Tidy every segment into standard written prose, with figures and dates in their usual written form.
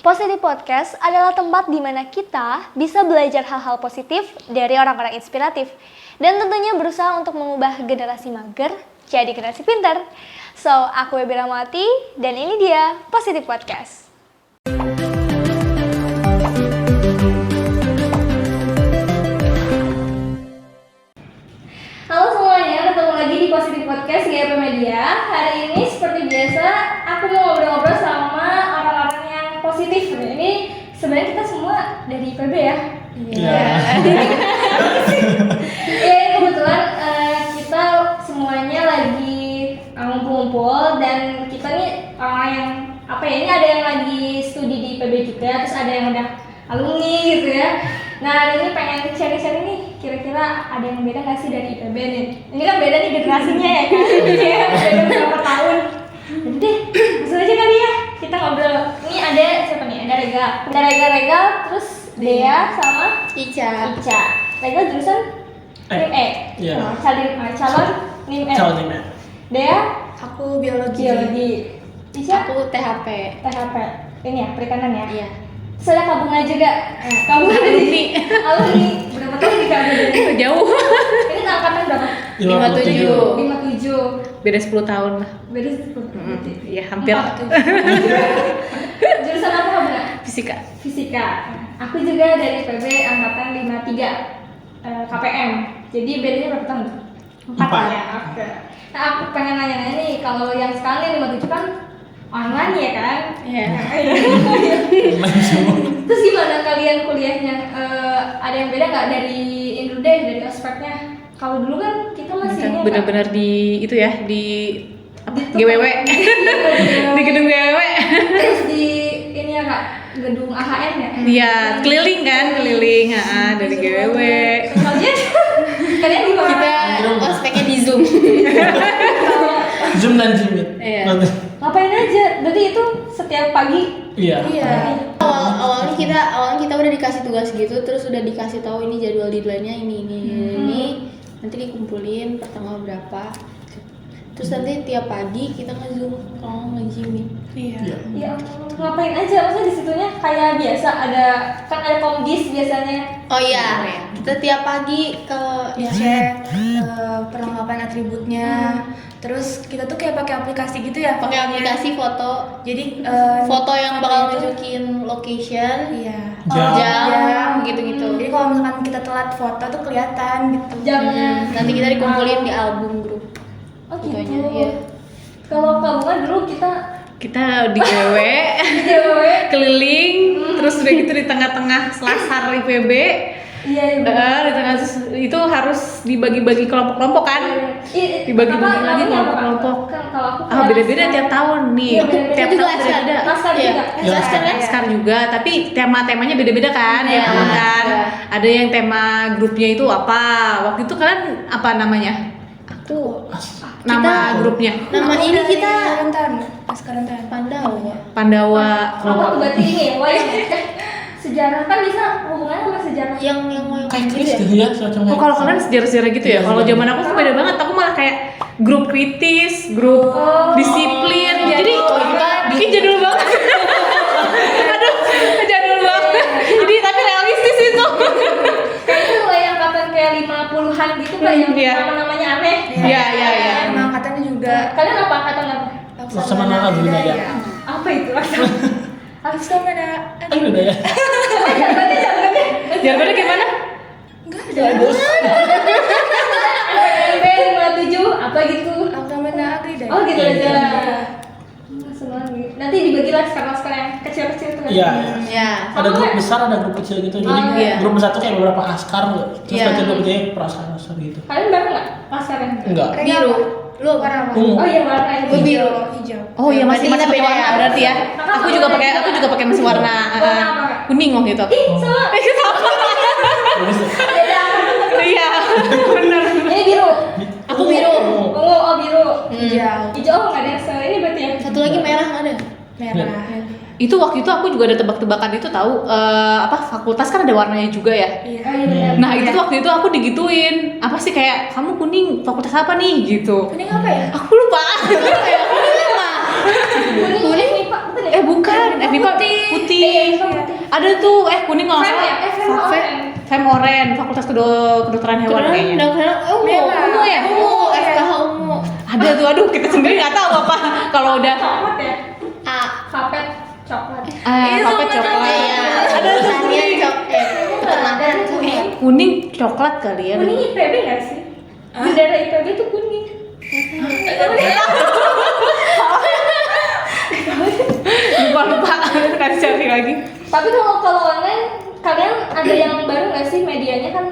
Positif Podcast adalah tempat di mana kita bisa belajar hal-hal positif dari orang-orang inspiratif dan tentunya berusaha untuk mengubah generasi mager jadi generasi pintar. So, aku Webi Ramawati dan ini dia Positif Podcast. Halo semuanya, ketemu lagi di Positif Podcast GAP Media. Hari ini seperti biasa, aku mau ngobrol-ngobrol sama orang-orang yang positif. Ini sebenarnya kita semua dari IPB ya. Iya. Ya, kebetulan kita semuanya lagi ngumpul-ngumpul dan kita nih orang yang ini ada yang lagi studi di IPB juga, terus ada yang udah alumni gitu ya. Nah, hari ini pengen sharing-sharing nih, kira-kira ada yang beda nggak sih dari IPB nih? Ini kan beda nih generasinya ya kan? Iya, beda beberapa tahun. Jadi deh, langsung aja kali ya, kita ngobrol. Ini ada siapa nih? Ada Rega, terus Dea sama Ica. Rega jurusan NIM E. Iya. Calon NIM E. Calon NIM E. Dea? Aku biologi. Ica? Aku THP. Ini ya, perikanan ya? Iya. Saya kabungan juga. Kamu alumni. Berapa tahun nih kamu? Jauh. Ini angkatan berapa? 57. Beda 10 tahun lah. Beda 10. Iya, hampir. Jurusan apa kamu? Fisika. Aku juga dari PB angkatan 53 KPM. Jadi bedanya berapa tahun? 4 ya. Oke. Nah, aku pengen nanya-nanya nih, kalau yang sekarang nih 57 kan online ya kan? Iya. Terus gimana kalian kuliahnya? Ada yang beda nggak dari Indo deh, dari ospeknya? Kalau dulu kan kita masih ini Benar-benar di itu ya, di Di GWW. Di gedung GWW. Terus di ini ya kak, gedung AHN ya? Iya, keliling dari GWW. Kalian di mana? Kita ospeknya di Zoom. Zoom dan Jimit. Iya. Ngapain aja? Berarti itu setiap pagi? Iya. Awalnya kita udah dikasih tugas gitu, terus udah dikasih tahu ini jadwal deadline-nya ini. Nanti dikumpulin per tanggal berapa. Terus nanti tiap pagi kita nge-zoom kalau nge-gym. Iya. Ya ngapain aja? Maksudnya di situnya kayak biasa ada komdis biasanya. Oh iya, kita tiap pagi ngecek perlengkapan atributnya. Terus kita tuh kayak pakai aplikasi gitu ya. Pakai aplikasi foto. Jadi foto yang bakal nunjukin location, Iya. jam gitu-gitu. Jadi kalau misalkan kita telat foto tuh kelihatan gitu. Jam. Nanti kita dikumpulin di album grup. Oh gitu. Fotonya, iya. Kalau kabungan dulu kita Kita di GWW. Keliling, terus udah gitu di tengah-tengah selasar IPB. Iya. Di tengah itu harus dibagi-bagi kelompok-kelompok kan? Dibagi-bagi lagi kelompok-kelompok. Kalau aku Beda-beda tiap tahun nih. Iya, beda-beda. Tiap Juga tahun beda-beda. Laskar juga. Laskar juga, tapi tema-temanya beda-beda kan? Iya. Ya kan? Iya. Ada yang tema grupnya itu apa? Waktu itu kalian apa namanya? Tuh. Nama grupnya? Nama ini kita Sekarang Pandawa. Apa tuh berarti ini ya? Sejarah kan bisa hubungannya sama sejarah. Yang Kayak gitu Chris ya. gitu ya, semacam Oh, kalau kalian sejarah-sejarah gitu ya? Kalau zaman aku tuh beda banget. Aku malah kayak grup kritis, grup disiplin. Jadi bikin jadul banget. Aduh, jadul banget. Jadi tapi realistis itu. Kayaknya mulai angkatan kayak 50-an gitu kan yang Iya. nama-namanya aneh. Iya. Emang angkatannya juga. Kalian apa angkatan apa? Laksamana Abdullah ya. Apa itu Laksamana. Kan udah ya. Jargonnya gimana? LP 57 apa gitu. Laksamana Agri deh. Oh gitu Iya, aja. Nanti dibagi lah sekarang yang kecil-kecil tuh kan. Iya. Ya. Ada grup besar, ada grup kecil gitu. Jadi iya. grup besar tuh kayak beberapa askar, terus Iya. kecil-kecilnya perasaan gitu. Kalian bareng nggak pasarnya? Enggak. Biru. Lu warna apa? Ungu. Oh iya warna Gue biru. Hijau. Oh iya, masih Berarti kita pakai beda warna ya. berarti ya. Aku juga pakai masih warna Warna apa, Kak? kuning waktu itu. Ih sama. Terus Beda angkatan. Iya, benar. Ini biru. Aku biru. Ungu, oh biru. Hijau. Hijau nggak ada yang ini berarti ya? Satu lagi merah nggak ada? Merah. Itu waktu itu aku juga ada tebak-tebakan itu tahu fakultas kan ada warnanya juga ya. Oh iya benar. Nah itu waktu itu aku digituin apa sih kayak kamu kuning fakultas apa nih gitu. Kuning apa ya? Aku lupa. Kuning FMIPA bukan ya? Bukan FIPA putih. Ada tuh kuning nggak Fem salah. ya? Fem oren. Fem oren, Fakultas Kedokteran Hewan kayaknya. Dokter Ungu ya? FKH ungu. Ada tuh, aduh kita sendiri nggak tahu apa kalau udah Coklat ya? A. Vapet coklat. pakai coklat. Iya. Ada tuh Tulisannya kuning. peternakan kuning. Kuning coklat kali ya. Kuning IPB nggak sih? Bendera IPB tuh kuning. Lupa kasih cari lagi. Tapi kalau online kalian ada yang baru nggak sih medianya kan?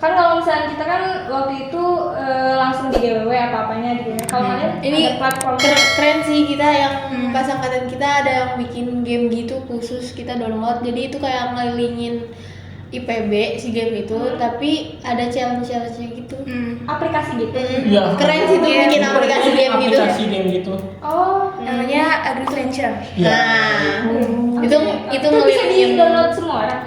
Kan kalau misalnya kita kan waktu itu langsung di giveaway apa-apanya gitu. Kalau kalian Ini ada platform keren sih, kita yang pas angkatan kita ada yang bikin game gitu khusus kita download. Jadi itu kayak ngelilingin IPB si game itu, tapi ada challenge-challenge-nya gitu. aplikasi gitu. Iya. Keren sih tuh bikin aplikasi game gitu. Aplikasi game gitu. Oh, Namanya Agriventure. Iya. Nah, itu itu bisa ngelilingin. di download semua orang.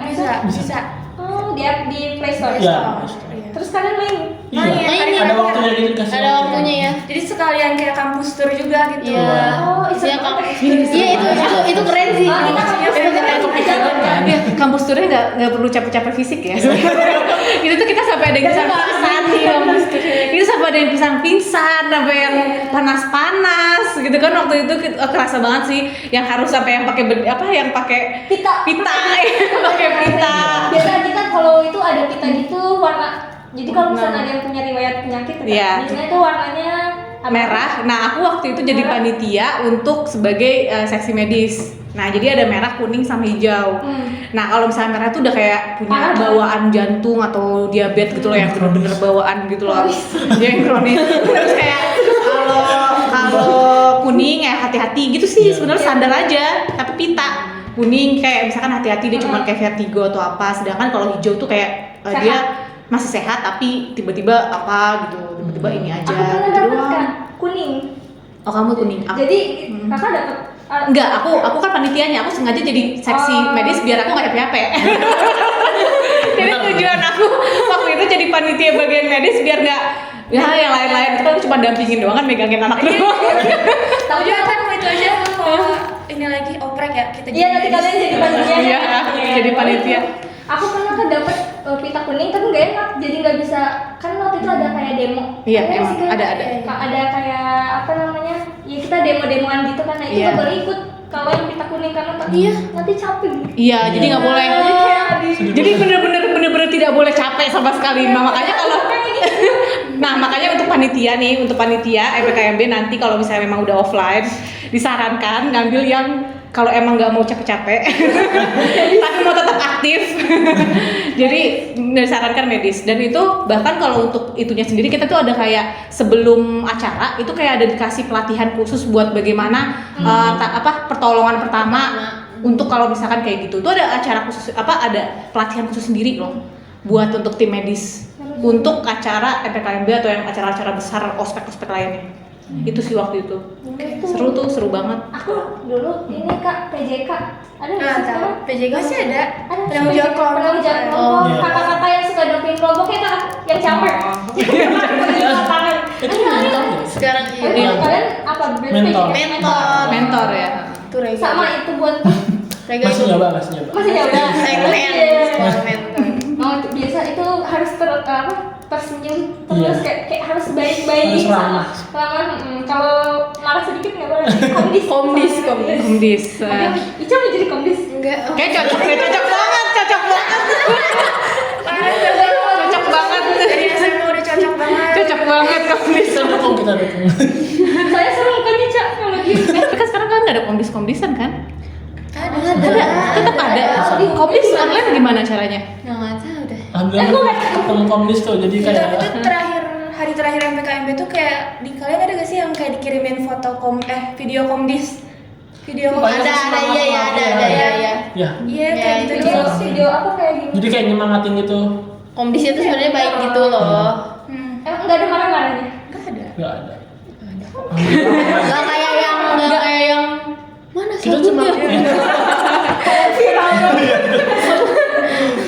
Bisa. Oh, di app di Play Store. Iya. Terus kalian main? Iya. Main. Ada waktunya gitu kasih. Ada waktunya ya. Jadi sekalian kayak kampus tour juga gitu. Iya. Oh, Iya, iseng Kak. banget. Iya itu keren sih. Oh, kita Itu keren. Ya, kampus turnya nggak perlu capek-capek fisik ya. Itu tuh kita sampai ada yang pingsan itu sampai ada yang pingsan sampai yang panas-panas gitu kan. Waktu itu kerasa banget sih yang harus sampai yang pakai yang pakai Pita. pakai pita. Biasa kita kalau itu ada pita gitu warna. Jadi kalau misalnya ada yang punya riwayat penyakit, Iya. biasanya itu warnanya Merah. Nah, aku waktu itu jadi panitia untuk sebagai seksi medis. Nah, jadi ada merah, kuning, sama hijau. Nah, kalau misalnya merah tuh udah kayak punya bawaan jantung atau diabetes gitu loh, yang bener-bener bawaan gitu loh. Dia yang kronis. Terus kayak kalau kuning ya hati-hati gitu sih, sebenarnya standar aja, tapi pita. Kuning kayak misalkan hati-hati dia cuma kayak vertigo atau apa, sedangkan kalau hijau tuh kayak dia masih sehat tapi tiba-tiba apa gitu, tiba-tiba ini aja Aku pernah gitu dapet doang. kan kuning. Oh, kamu kuning. Jadi kakak dapet Enggak, aku kan panitianya, aku sengaja jadi seksi medis biar aku nggak capek-capek. Jadi tujuan aku waktu itu jadi panitia bagian medis biar nggak yang lain-lain itu kan cuma dampingin doang kan, megangin anak doang. Tahu juga kan mau itu aja mau ini lagi oprek ya kita. Iya, nanti kalian jadi panitia. Iya, jadi panitia. Aku pernah kan dapet pita kuning tapi nggak enak, jadi nggak bisa. Kan waktu itu ada kayak demo. Iya, Ada emang sih, kan? ada. Ada kayak apa namanya? Ya kita demo-demoan gitu kan. Nah, itu Iya. nggak boleh ikut kalau yang pita kuning karena nanti capek. Iya, jadi nggak boleh. Jadi kayak Jadi bener-bener tidak boleh capek sama sekali. Nah, makanya kalau nah makanya untuk panitia FPKMB nanti kalau misalnya memang udah offline disarankan ngambil yang kalau emang nggak mau capek-capek tapi mau tetap aktif jadi disarankan medis. Dan itu bahkan kalau untuk itunya sendiri kita tuh ada kayak sebelum acara itu kayak ada dikasih pelatihan khusus buat bagaimana pertolongan pertama untuk kalau misalkan kayak gitu tuh ada acara khusus ada pelatihan khusus sendiri loh buat untuk tim medis untuk acara FPKMB atau yang acara-acara besar ospek lainnya. Itu sih waktu itu. Seru banget. Aku dulu ini Kak PJK ada nggak sih sekarang? PJK masih ada. Ada Penanggung jawab kelompok. penanggung jawab Oh, kelompok. iya. Kakak-kakak yang suka doping kelompoknya kan yang capek. Tangan. Itu mentor ya? Sekarang Kalian apa? Mentor. Mentor ya. itu Rega. Sama itu buat Rega Masih itu nyoba. masih nyoba. segmen Iya. mentor. Mau biasa itu harus tersenyum terus Iya. kayak harus baik-baik. Harus ramah. Kalau marah sedikit nggak boleh. Komdis. Komdis. Aduh, Ica mau jadi komdis. Enggak. Kayak cocok banget. Cocok banget. Dari SMA udah cocok banget. Cocok banget komdis. Kita dukung. Saya seru kan Ica kalau gitu. Kan sekarang kan nggak ada komdisan kan? Ada. Tetap ada. Komdis online gimana caranya? Nggak tahu deh. Alhamdulillah ketemu komdis tuh jadi Itu kayak hari terakhir MPKMB tuh kayak di kalian ada gak sih yang kayak dikirimin foto video komdis? Video komdis. Ada ya. ya. Iya Ya, kayak gitu itu juga Video sih. video apa kayak gini? Jadi kayak nyemangatin gitu. Komdis itu sebenarnya baik gitu loh. Emang nggak ada marah-marahnya? Enggak ada. Enggak ada. Nggak kayak yang mana Kita cuma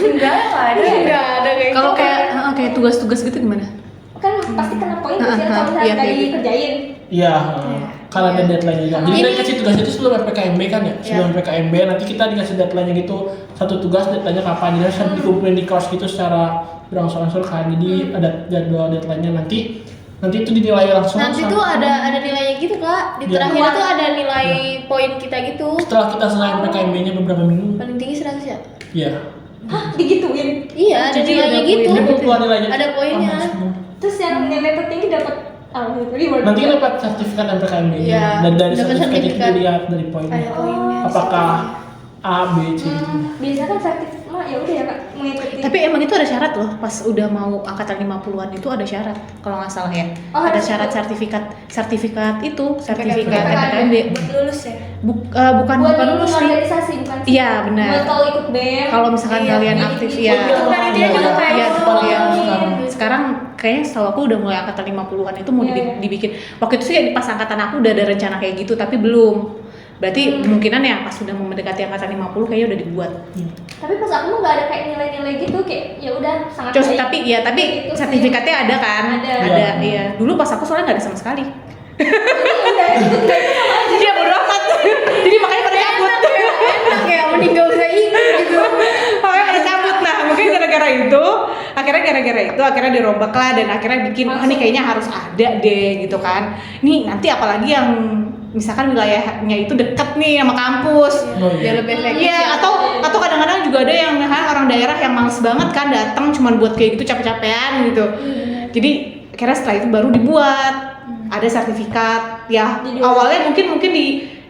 Enggak ada. Nggak ada kayak Kalau kayak tugas-tugas gitu gimana? Kan pasti kena poin nggak sih kalau Iya, misalnya nggak kayak gitu. dikerjain. Iya, kan ada deadline-nya juga. Jadi kita dikasih tugas itu sebelum PPKMB kan ya? Sebelum PPKMB nanti kita dikasih deadline-nya gitu. Satu tugas deadline-nya kapan, jadi harus dikumpulin di kelas gitu secara berangsur-angsur kan. Jadi ada jadwal deadline-nya nanti itu dinilai langsung. Nanti tuh ada nilainya gitu kak. Di Iya. terakhir tuh ada nilai poin kita gitu. Setelah kita selesai PPKMB-nya beberapa minggu. Paling tinggi 100 ya? Iya. Hah, digituin. Iya, ada Jadi nilainya ada gitu. Jadi keluar nilainya. Ada poinnya. Terus yang nilai tertinggi dapat reward. Nanti kan dapat sertifikat PPKMB-nya. Iya, Dan dari dapat sertifikat itu sertifikat. dilihat dari poinnya. Ada poinnya. Apakah A, B, C. Biasanya kan sertifikat mah ya udah ya Kak, mengikuti. Tapi emang itu ada syarat loh, pas udah mau angkatan 50-an itu ada syarat kalau nggak salah ya. Oh, ada harus syarat itu. sertifikat PPKMB. PPKMB. Buat lulus ya. Bukan buat lulus sih. organisasi bukan sih? Iya, benar. Buat kalau ikut BEM. Kalau misalkan Iya, kalian iya, aktif iya. ya. Untuk panitia juga kayak Iya, gitu. iya. Sekarang. Sekarang kayaknya setahu aku udah mulai angkatan 50-an itu mau Iya. dibikin. Waktu itu sih pas angkatan aku udah ada rencana kayak gitu tapi belum. Berarti kemungkinan ya pas sudah mau mendekati angkatan 50 kayaknya udah dibuat. Tapi pas aku mah nggak ada kayak nilai-nilai gitu kayak ya udah sangat Terus baik. tapi Gitu sih. sertifikatnya ada kan? Ada. Iya. Dulu pas aku soalnya nggak ada sama sekali. Udah itu nggak itu sama aja. Iya bodo amat. Jadi makanya pada cabut. Kayak mending gak usah ikut gitu. Makanya pada cabut. Nah mungkin gara-gara itu akhirnya dirombak lah dan akhirnya bikin wah nih kayaknya harus ada deh gitu kan. Nih nanti apalagi yang misalkan wilayahnya itu deket nih sama kampus. Oh, Biar iya. lebih efektif. Iya, ya. atau kadang-kadang juga ada yang misalnya orang daerah yang males banget kan datang cuman buat kayak gitu capek-capean gitu. Jadi akhirnya setelah itu baru dibuat ada sertifikat. Ya Jadi awalnya mungkin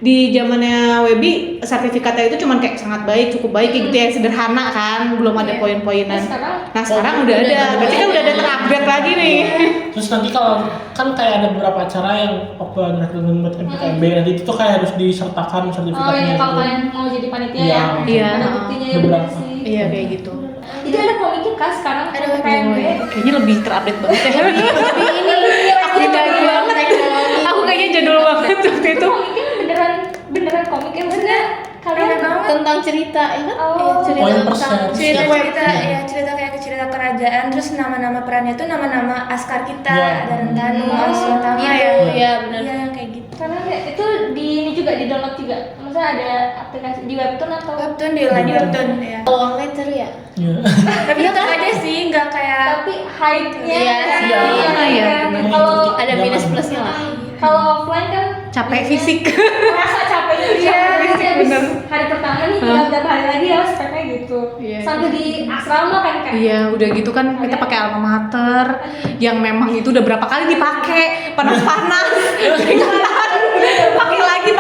di zamannya Webi sertifikatnya itu cuman kayak sangat baik, cukup baik kayak gitu ya sederhana kan, belum ada Iya. poin-poinan. Nah, sekarang Nah sekarang udah ada, berarti kan udah ada terupgrade lagi nih. Terus nanti kalau kan kayak ada beberapa acara yang open recruitment buat MPKMB nanti itu tuh kayak harus disertakan oh sertifikatnya ya kalau gitu. kalian mau jadi panitia Iya. ya. Iya. Ada buktinya ya Beberapa. bener sih. Iya kayak gitu. Jadi ada komiknya Kak sekarang Ada PPKMB. Kayaknya lebih terupdate banget ya. Ini Aku jadul banget. Aku kayaknya jadul banget waktu Itu itu. komiknya beneran komik ya maksudnya kalian Rame banget. tentang cerita ya kan? Oh, cerita poin tentang persen. cerita Iya. ya cerita kayak cerita kerajaan, terus nama-nama perannya tuh nama-nama askar kita, Iya. ada Rentanu, Aswatama Iya, ya. iya benar. Iya yang kayak gitu. karena itu di ini juga di download juga. Maksudnya ada aplikasi di webtoon atau Webtoon di webtoon ya. Kalau online seru ya? Iya. Tapi tetap aja sih nggak kayak tapi hype-nya Iya, iya. Iya, kalau Ada minus plusnya lah. kalau offline kan Capek fisik. merasa capeknya di Iya, habis bener. hari pertama nih tinggal berapa hari lagi ya speknya gitu Iya. sampai di asrama kan Kak. Iya, udah gitu kan kita pakai alma mater yang memang itu udah berapa kali dipakai, panas-panas, keringetan, pakai lagi,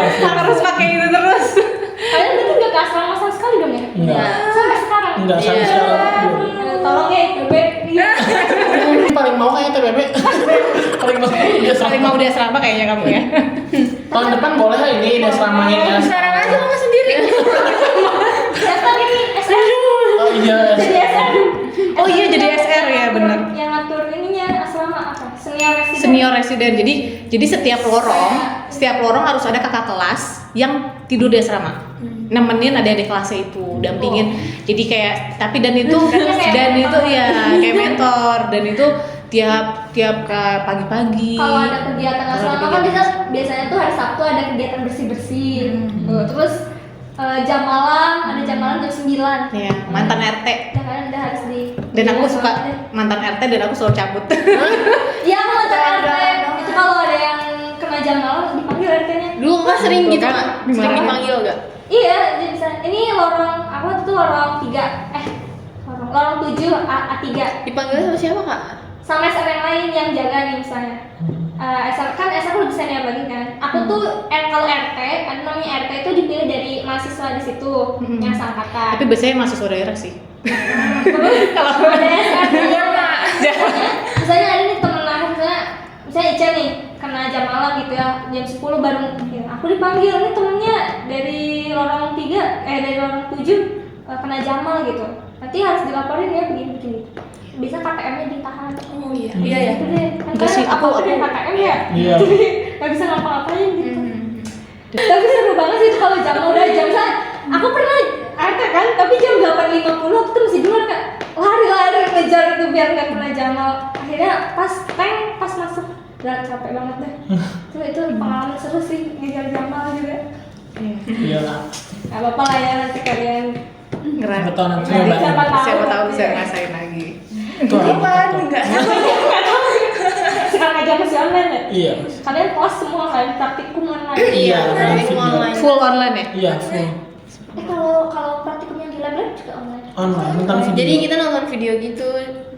harus pakai itu terus. Kalian berarti nggak ke asrama sama sekali dong ya? Enggak. Sampai sekarang. Enggak sampai Iya. sekarang. Tolong ya, bebek. Paling mau kayak TBB. Paling mau dia Paling mau di asrama kayaknya kamu ya. Tahun depan boleh lah ini dia selamain ya. sekarang aja kamu sendiri. Daftar ini SR. Oh iya. Jadi SR. Oh iya, jadi SR ya, benar. Yang ngatur ininya asrama apa? Senior resident. Senior residen. Jadi setiap lorong harus ada kakak kelas yang tidur di asrama. Nemenin adik-adik kelasnya itu, dampingin. Jadi kayak dan itu ya kayak mentor dan itu tiap ke pagi-pagi. Kalau ada kegiatan asrama kan biasanya tuh hari Sabtu ada kegiatan bersih-bersih. Terus jam malam, ada jam malam jam 9. Ya, mantan RT. Ya kan udah harus di. Dan aku suka mantan RT dan aku selalu cabut. Iya, aku mantan RT. Itu kalau ada yang kena jam malam dipanggil RT-nya. Dulu kan sering Tuh gitu kan, Kak? Sering dimarahin. dipanggil gak? Iya, jadi bisa. Ini lorong aku tuh lorong 3 lorong 7 A3 Dipanggil sama siapa Kak? sama SR yang lain yang jaga nih misalnya. SR kan SR lebih senior lagi kan. Aku tuh kalau RT kan namanya RT itu dipilih dari mahasiswa di situ yang seangkatan. Tapi biasanya mahasiswa daerah sih. Kalau ada SR misalnya ada nih temen aku misalnya Ica nih kena jam malam gitu ya jam 10 baru aku dipanggil nih temennya dari lorong 3 dari lorong 7 kena jamal gitu nanti harus dilaporin ya begini bisa KTM-nya ditahan. Oh iya. Iya ya. Gitu deh. Kan Enggak sih, aku aku- dari KTM ya Iya. jadi nggak bisa ngapa-ngapain gitu. Tapi seru banget sih kalau jam udah jam saya aku pernah RT kan tapi jam 8.50 aku tuh masih di luar Kak. lari-lari ngejar itu biar nggak kena Jamal. Akhirnya pas masuk udah capek banget deh. Itu pengalaman seru sih ngejar Jamal juga. Iyalah. Gak apa-apa lah ya nanti kalian Ngerasa. Betul nanti Nanti nyobain. Siapa tahu bisa ngerasain lagi. Itu Kapan? Enggak. sekarang aja masih online ya. Iya. Kalian puas semua kan praktikum online. Iya, dari video. online. Full online ya? Iya, full Kalau praktikum yang di lab juga online. online tentang video. Jadi kita nonton video gitu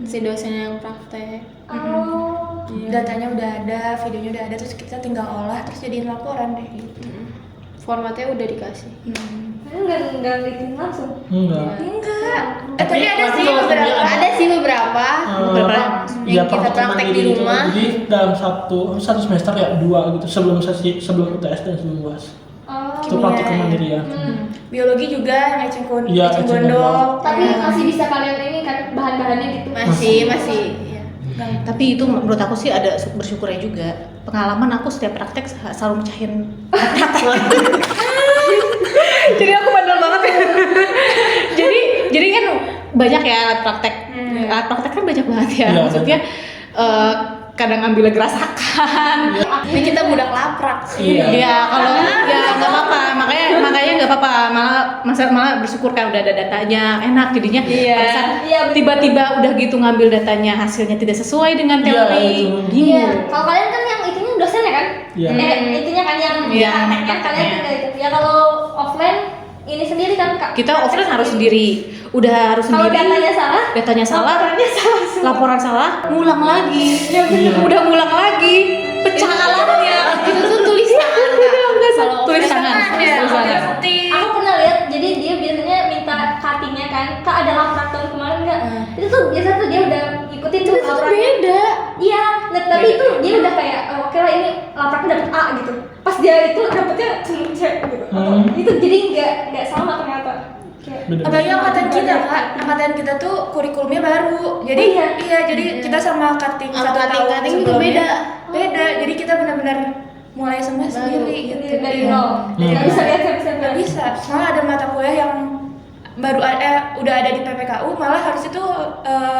si dosen yang praktek. Oh. Datanya udah ada, videonya udah ada, terus kita tinggal olah terus jadiin laporan deh gitu. Formatnya udah dikasih. Kalian nggak bikin langsung. Enggak. Enggak. Tapi Tapi ada sih kalau beberapa. sendiri Ada sih beberapa. Ya, yang kita praktek di gitu. rumah. Jadi dalam satu semester ya 2 gitu sebelum UTS dan sebelum UAS. Oh. Itu praktikum mandiri ya. Biologi juga yang eceng Iya, eceng gondok. Tapi masih bisa kalian ini kan bahan-bahannya gitu. Masih. Iya. Tapi itu menurut aku sih ada bersyukurnya juga. Pengalaman aku setiap praktek selalu mecahin jadi aku bandel banget ya. jadi kan banyak ya alat praktek. Alat praktek kan banyak banget ya. Iya, Maksudnya kadang ngambil gerasakan. Ini kita budak laprak sih. Iya. Ya kalau ya nggak apa-apa, makanya nggak apa-apa, malah bersyukur kan udah ada datanya, enak jadinya. Iya. Pada saat Iya, betul. tiba-tiba udah gitu ngambil datanya hasilnya tidak sesuai dengan Iya, teori, itu. bingung. Iya. Kalau kalian kan yang itunya dosen ya kan? Iya. Intinya kan yang Iya, prakteknya kalian prakteknya. tinggal itu. Ya kalau offline ini sendiri kan Kak. Kita offline harus sendiri, udah harus Kalau sendiri. datanya salah, Datanya salah, laporan salah, ngulang lagi. Udah ngulang lagi, pecah alatnya. Itu tuh tulis tangan Kak. Kalau Tulis offline tangan. Ya, Tulis tangan. Aku pernah lihat, jadi dia biasanya minta cuttingnya kan, Kak ada laprak tahun kemarin nggak? Itu tuh biasa tuh dia udah ikutin tuh itu lapraknya. beda. Iya, nah, tapi itu dia udah kayak oke lah ini lapraknya dapet A gitu. Pas dia itu dapetnya cuma C gitu. Itu jadi nggak sama ternyata. Kayak- Bener. Apalagi angkatan kita Kak, angkatan kita tuh kurikulumnya baru. Jadi Oh, iya. jadi kita sama cutting Sama satu tahun cutting juga sebelumnya beda. Beda. Jadi kita benar-benar mulai semua sendiri gitu. dari nol. Nggak bisa lihat, nggak bisa Nggak lihat. bisa. Malah ada mata kuliah yang baru udah ada di PPKU, malah harus itu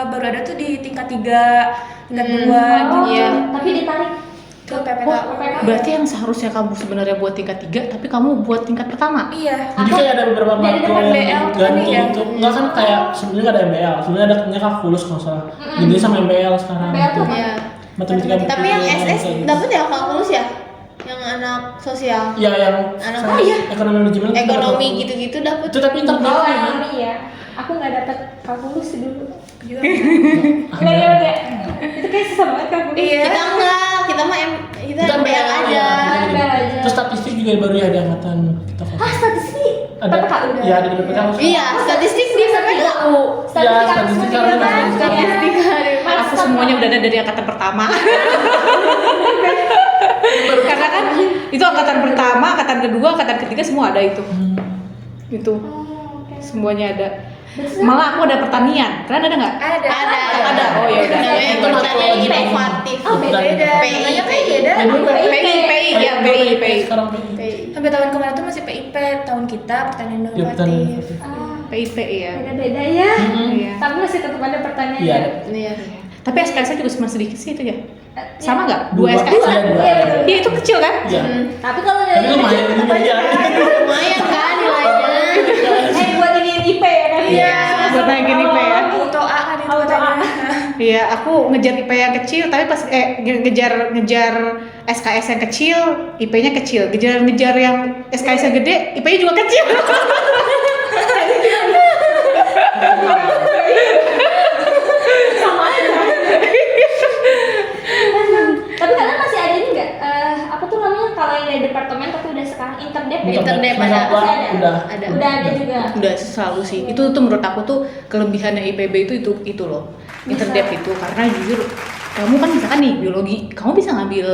baru ada tuh di tingkat 3, tingkat 2 Oh, gitu. Iya. tapi ditarik Ke PPKU. Berarti yang seharusnya kamu sebenarnya buat tingkat 3, tapi kamu buat tingkat pertama. Iya. Jadi kayak ada beberapa Dari matkul depan yang BL tuh ganti kan ya? gitu. Enggak kan kayak sebenarnya nggak ada MBL, sebenarnya ada kalkulus kalau nggak salah. Jadi sama MBL sekarang. MBL tuh gitu. Iya. Matematika. Tapi yang SS kayak gitu. dapat ya kalkulus ya? Yang anak sosial. Iya yang Anak- sama oh iya. ekonomi manajemen. itu Ekonomi dapat. gitu-gitu dapat. Itu tapi internet. Oh, ekonomi ya. Aku nggak dapat kalkulus sih dulu. Juga. Nggak ya. Itu kayak susah banget kalkulus. Iya. Kita enggak, kita mah kita Kita MBL aja. MBL aja. Terus statistik juga baru ya di angkatan kita. Ah, statistik. Ada. PPKU udah. Iya, ada di PPKU. Iya, statistik di PPKU. statistik harus Statistik hari. Aku semuanya udah ada dari angkatan pertama. Karena kan itu angkatan pertama, angkatan kedua, angkatan ketiga semua ada itu. Itu Oh, oke. semuanya ada. Malah aku ada pertanian. Kalian ada nggak? Ada. Ada. Oh ya udah. Namanya Itu pertanian matkul inovatif. Oh, Beda. PI, Namanya kan PI. beda. PI ya PI. Sekarang PI. PI. Sampai tahun kemarin tuh masih PIP, tahun kita pertanian Ya, pertanian inovatif. inovatif. Ah, PIP ya. beda-beda ya. Iya. Tapi masih tetap ada pertanyaan. Iya. Iya. Tapi SKS juga cuma sedikit sih itu ya. Ya. Sama nggak? Dua. 2 SKS? Ada dua. Iya itu kecil kan? Iya. Tapi kalau Tapi dari lumayan juga ya. Lumayan kan nilainya. buat ini IP ya kan? Iya. Buat naikin IP ya. Auto A kan itu Auto A. katanya. Iya, aku ngejar IP yang kecil, tapi pas ngejar SKS yang kecil, IP-nya kecil. Ngejar yang SKS yang gede, IP-nya juga kecil. Sama aja. Tapi kalian masih ada ini nggak? Apa tuh namanya kalau yang dari departemen tapi udah sekarang interdep ya? Interdep Semester ada. dua Masih ada. udah. Ada. Udah ada juga. Udah selalu sih. Itu tuh menurut aku tuh kelebihannya IPB itu loh. Interdep itu karena jujur kamu kan misalkan nih biologi, kamu bisa ngambil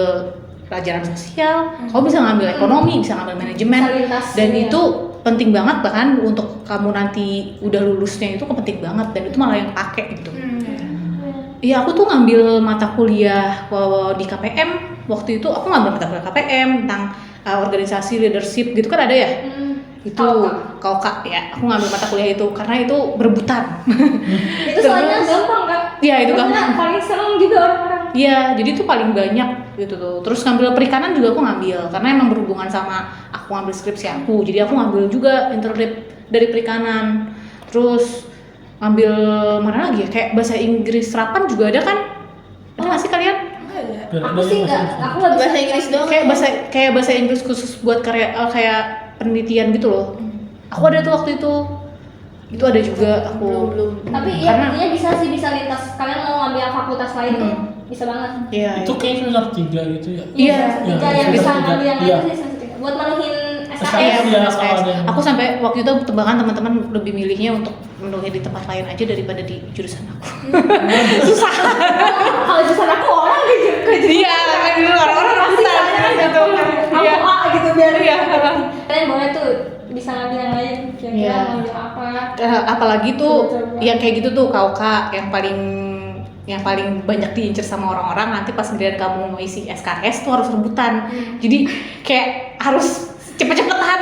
pelajaran sosial, kamu bisa ngambil ekonomi, bisa ngambil manajemen, Bisa lintas, dan iya. itu penting banget bahkan untuk kamu nanti udah lulusnya itu penting banget dan itu malah yang pakai gitu. Iya, aku tuh ngambil mata kuliah di KPM waktu itu. Aku ngambil mata kuliah KPM tentang organisasi leadership gitu kan ada ya. itu KOK ya, aku ngambil mata kuliah itu karena itu berebutan. Itu soalnya gampang Kak. Iya, itu Karena gampang. paling seneng juga orang-orang. Iya, jadi itu paling banyak gitu tuh. Terus ngambil perikanan juga aku ngambil karena emang berhubungan sama aku ngambil skripsi aku. Jadi aku ngambil juga interdip dari perikanan. Terus ngambil mana lagi ya? Kayak bahasa Inggris serapan juga ada kan? Ada nggak sih kalian? Aku sih enggak, aku enggak bisa Bahasa Inggris doang. Kayak bahasa Inggris khusus buat karya kayak penelitian gitu loh. Aku ada tuh waktu itu. Itu ada juga aku. belum. Tapi ya Karena- intinya bisa sih, bisa lintas. Kalian mau ngambil fakultas lain tuh bisa banget. Iya. Itu kayak semester 3 gitu ya. Iya. Tiga Iya, yang bisa tiga. ngambil yang Iya. lain sih semester 3. Buat menuhin Iya, SKS. Iya, SKS. kalau ada yang- Aku sampai waktu itu tebakan teman-teman lebih milihnya untuk menulis di tempat lain aja daripada di jurusan aku. Susah. Kalau jurusan aku orang gitu. Iya, karena dulu orang-orang rebutan gitu. Aku Iya. A gitu biar Iya. kalian boleh tuh bisa ngambil yang lain. Kira-kira Iya. ngambil apa? Apalagi tuh Coba-coba. yang kayak gitu tuh KOK yang paling banyak diincer sama orang-orang, nanti pas giliran kamu mau isi SKS tuh harus rebutan. Jadi kayak harus cepet-cepetan.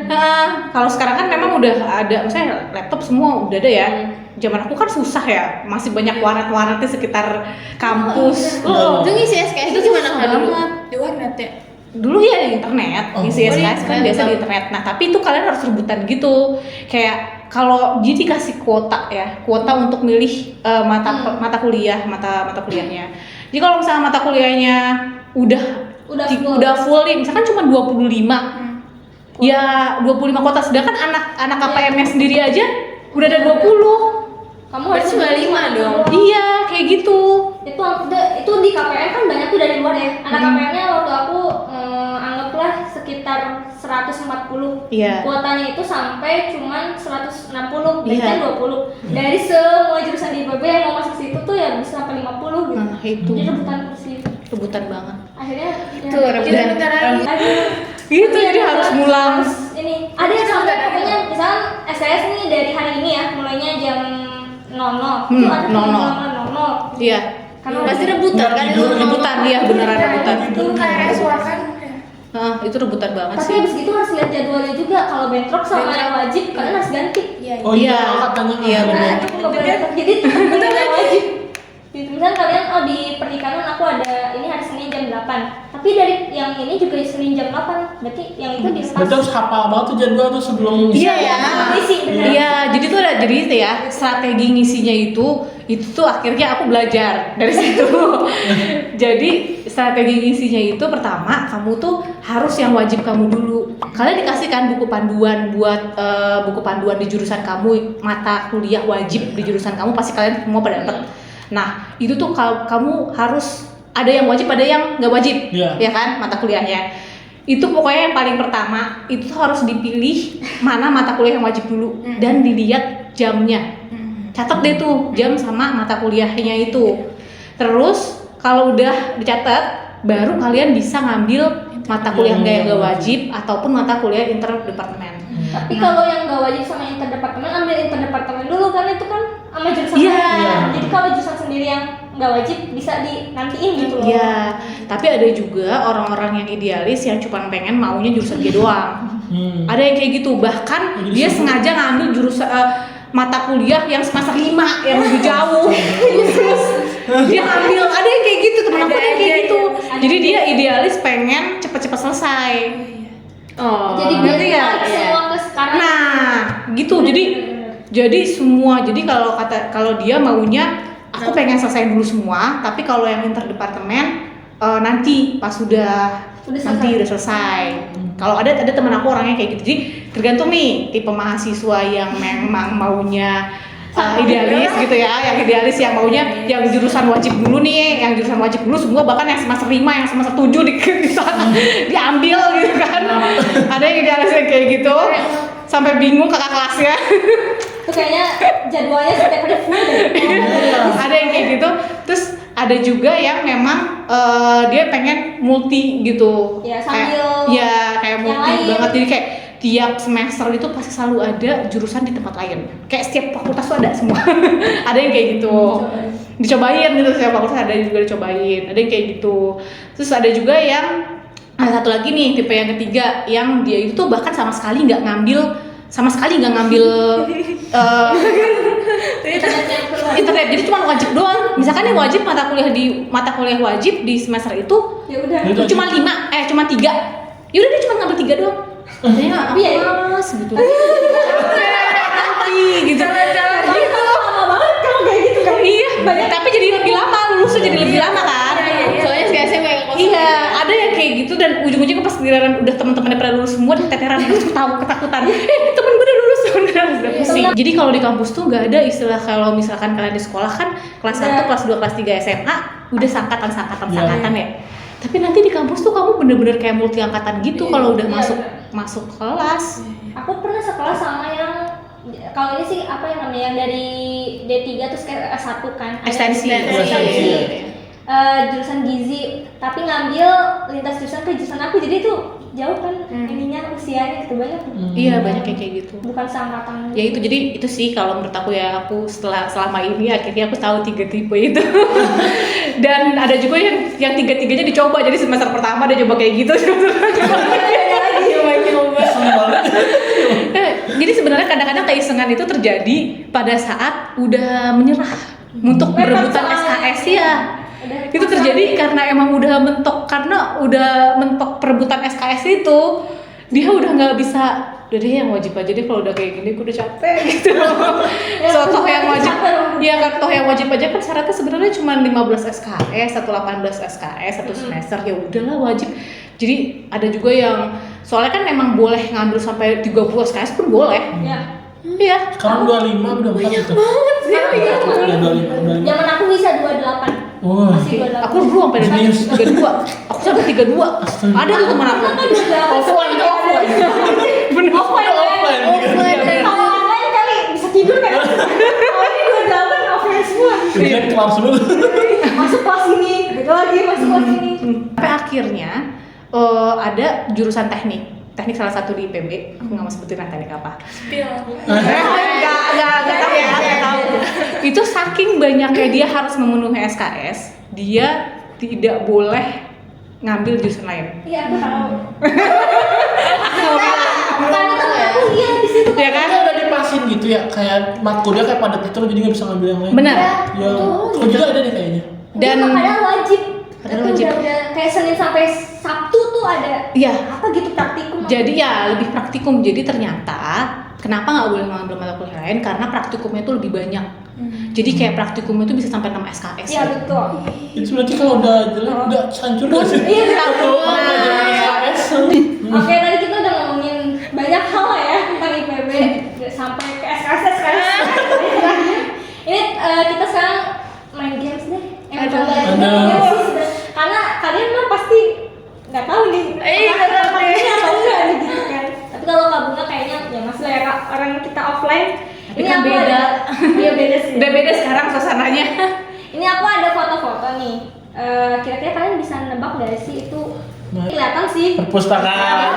Nah, kalau sekarang kan memang udah ada, misalnya laptop semua udah ada ya. Zaman aku kan susah ya, masih banyak warnet-warnet di sekitar kampus. Oh, Itu ngisi SKS itu gimana Kak dulu? Di warnet ya. Dulu ya di internet, Oh. ngisi SKS kan Oh, biasa di internet. Nah, tapi itu kalian harus rebutan gitu. Kayak kalau jadi dikasih kuota ya, kuota untuk milih mata kuliahnya. Jadi kalau misalnya mata kuliahnya udah Udah full. udah full nih, misalkan cuma 25. Ya 25 kuota, sedangkan anak KPM-nya sendiri aja udah ada 20. Kamu Berarti harus cuma 5 dong. Iya, kayak gitu. Itu di KPM kan banyak tuh dari luar ya. Anak KPM-nya waktu aku anggaplah sekitar 140. Iya. Kuotanya itu sampai cuman 160, berarti Iya. kan 20. Dari semua jurusan di IPB yang mau masuk situ tuh ya bisa sampai 50 gitu. Nah, itu Jadi rebutan kursi. rebutan banget. Akhirnya Tuh, rebutan. Aduh. Gitu, Tapi jadi ada harus ngulang. Ini ada yang sampai pokoknya misalnya SKS nih dari hari ini ya, mulainya jam 00. Itu ada tuh 00. 00. Iya. Karena Pasti rebutan kan itu. Rebutan, iya beneran rebutan. Itu kayak kan. Nah, itu rebutan banget Tapi sih. habis gitu harus lihat jadwalnya juga. Kalau bentrok sama yang wajib, kalian harus ganti. Iya. Oh iya, Iya. katanya Iya, nggak benar. boleh. Itu nggak boleh bentrok. Jadi bener yang wajib. Gitu. Misalnya kalian di pernikahan aku ada ini hari Senin jam 8. Tapi dari yang ini juga Senin jam 8. Berarti yang itu dilepas. Berarti harus hafal banget tuh jadwal tuh sebelum Iya ya. Isi, bener. Iya, jadi tuh ada jadi itu ya strategi ngisinya itu tuh akhirnya aku belajar dari situ. Jadi strategi ngisinya itu pertama kamu tuh harus yang wajib kamu dulu. Kalian dikasihkan buku panduan buat buku panduan di jurusan kamu, mata kuliah wajib di jurusan kamu pasti kalian semua pada dapat. Nah, itu tuh kamu harus ada yang wajib, ada yang nggak wajib, Iya. ya kan mata kuliahnya. Itu pokoknya yang paling pertama itu tuh harus dipilih mana mata kuliah yang wajib dulu dan dilihat jamnya. Catat deh tuh jam sama mata kuliahnya itu. Terus kalau udah dicatat, baru kalian bisa ngambil mata kuliah yang nggak wajib ataupun mata kuliah interdepartemen. Tapi kalau yang nggak wajib sama interdepartemen, ambil interdepartemen dulu kan itu kan sama jurusan Iya. lain. Jadi kalau jurusan sendiri yang nggak wajib bisa dinantiin gitu loh. Iya, tapi ada juga orang-orang yang idealis yang cuma pengen maunya jurusan dia doang. Ada yang kayak gitu, bahkan Jadi dia semua- sengaja ngambil jurusan mata kuliah yang semester 5 yang lebih jauh. Terus dia ambil, ada yang kayak gitu, temen aku ada yang kayak gitu. Jadi dia idealis pengen cepet-cepet selesai. Oh. Jadi ngerti biar nggak? tarik semua ke sekarang. Nah, gitu. Jadi semua. Jadi kalau dia maunya aku pengen selesai dulu semua, tapi kalau yang interdepartemen nanti pas udah nanti udah selesai. Kalau ada teman aku orangnya kayak gitu. Jadi tergantung nih tipe mahasiswa yang memang maunya idealis gitu ya, yang idealis yang maunya yang jurusan wajib dulu nih, yang jurusan wajib dulu semua, bahkan yang semester 5, yang semester 7 diambil gitu kan. Ada yang idealis yang kayak gitu sampai bingung kakak kelasnya. Itu kayaknya jadwalnya setiap hari full deh. Ada yang kayak gitu. Terus ada juga yang memang dia pengen multi gitu. Ya, sambil kayak yang multi lain. banget. Jadi kayak tiap semester itu pasti selalu ada jurusan di tempat lain. Kayak setiap fakultas tuh ada semua. Ada yang kayak gitu. Dicobain gitu, setiap fakultas ada juga dicobain. Ada yang kayak gitu. Terus ada juga yang Ada satu lagi nih tipe yang ketiga yang dia itu tuh bahkan sama sekali nggak ngambil internet, jadi cuma wajib doang. Misalkan yang wajib mata kuliah wajib di semester itu Ya udah. Itu cuma 3. Yaudah dia cuma ngambil 3 doang. Katanya Tapi ya mas gitu. Gitu. lama banget kalau kayak gitu kan. Iya, tapi jadi lebih lama, lulusnya jadi lebih lama kan. Soalnya kayak SMA yang kosong. Iya, ada yang kayak gitu dan ujung-ujungnya pas giliran udah teman-temannya pada lulus semua keteteran terus tahu ketakutan. Temen gue udah lulus, udah pusing. Jadi kalau di kampus tuh nggak ada istilah kalau misalkan kalian di sekolah kan kelas 1, kelas 2, kelas 3 SMA udah sangkatan ya. Tapi nanti di kampus tuh kamu bener-bener kayak multi angkatan gitu kalau udah masuk kelas. Aku pernah sekolah sama yang kalau ini sih apa yang namanya yang dari D3 terus kayak S1 kan. Ada Ekstensi. Jurusan gizi, tapi ngambil lintas jurusan ke jurusan aku, jadi itu jauh kan ininya usianya itu banyak. Iya, banyak yang kayak gitu. Bukan seangkatan. Ya itu, jadi itu sih kalau menurut aku ya, aku selama ini akhirnya aku tahu 3 tipe itu. Dan ada juga yang 3-3-nya dicoba, jadi semester pertama dia coba kayak gitu. Jadi sebenarnya kadang-kadang keisengan itu terjadi pada saat udah menyerah untuk berebutan SKS ya. Itu terjadi karena emang udah mentok perebutan SKS itu, dia udah nggak bisa. Udah deh yang wajib aja deh, kalau udah kayak gini aku udah capek gitu. Toh yang wajib, ya kan toh yang wajib aja kan syaratnya sebenarnya cuma 15 SKS atau 18 SKS satu semester, ya udahlah wajib. Jadi ada juga yang soalnya kan emang boleh ngambil sampai 30 SKS pun boleh. Iya. Sekarang 25 udah banyak gitu. Iya. Udah 25. Zaman aku bisa 28. Wah. Masih 28. Aku dulu sampai Jenius. 32. Aku sampai 32. Ada tuh teman aku. Offline. Bener. Kalau online kali bisa tidur kan? Kalau ini 28 offline semua. Dia kelas dulu. Masuk kelas ini, gitu lagi masuk kelas ini. Sampai akhirnya ada jurusan teknik salah satu di IPB. Aku nggak mau sebutin lah teknik apa. Nggak tahu. Itu saking banyaknya dia harus memenuhi SKS, dia tidak boleh ngambil jurusan lain. Iya, aku tahu. Karena temen aku lihat di situ. Ya kan? Kan udah dipasin gitu ya, kayak matkulnya kayak padat gitu, jadi nggak bisa ngambil yang lain. Benar. Ya, kok juga ada deh kayaknya. Dan padahal wajib. Padahal Itu wajib. udah kayak Senin sampai Sabtu tuh ada. Iya. Apa gitu praktikum. Jadi ya lebih praktikum. Jadi ternyata kenapa nggak boleh mengambil mata kuliah lain? Karena praktikumnya itu lebih banyak. Jadi kayak praktikumnya itu bisa sampai 6 SKS. Iya betul. Itu berarti kalau udah jelek udah hancur nggak sih? Iya, betul. SKS. Oke, tadi kita udah ngomongin banyak hal lah ya tentang IPB sampai ke SKS. Ini kita sekarang main games deh. Karena kalian mah pasti nggak tahu nih. Nggak tahu nih atau enggak nih gitu kan. Tapi kalau Kak Bunga kayaknya ya masih lah ya Kak, orang kita offline. Ini kan beda. Iya beda sih. Udah beda sekarang suasananya. Ini aku ada foto-foto nih. Kira-kira kalian bisa nebak gak sih itu? Kelihatan sih. Perpustakaan.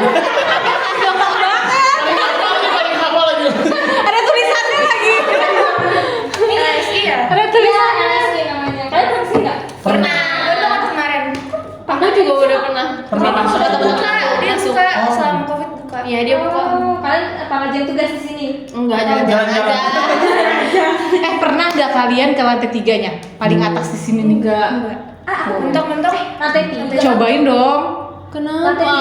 Apa lagi? Ada tulisannya lagi. Iya. Ada tulisannya. LSD namanya. Kalian pernah sih nggak? Pernah. Kemarin Aku juga udah pernah. Pernah masuk. dia buka selama COVID buka. Iya, dia buka. Kalian apa ngerjain tugas di sini? Enggak, jangan-jangan Jalan-jalan. aja. Pernah nggak kalian ke lantai 3-nya? Paling atas di sini nih. Enggak. Aku Mentok-mentok lantai 3. Cobain dong. Kenapa?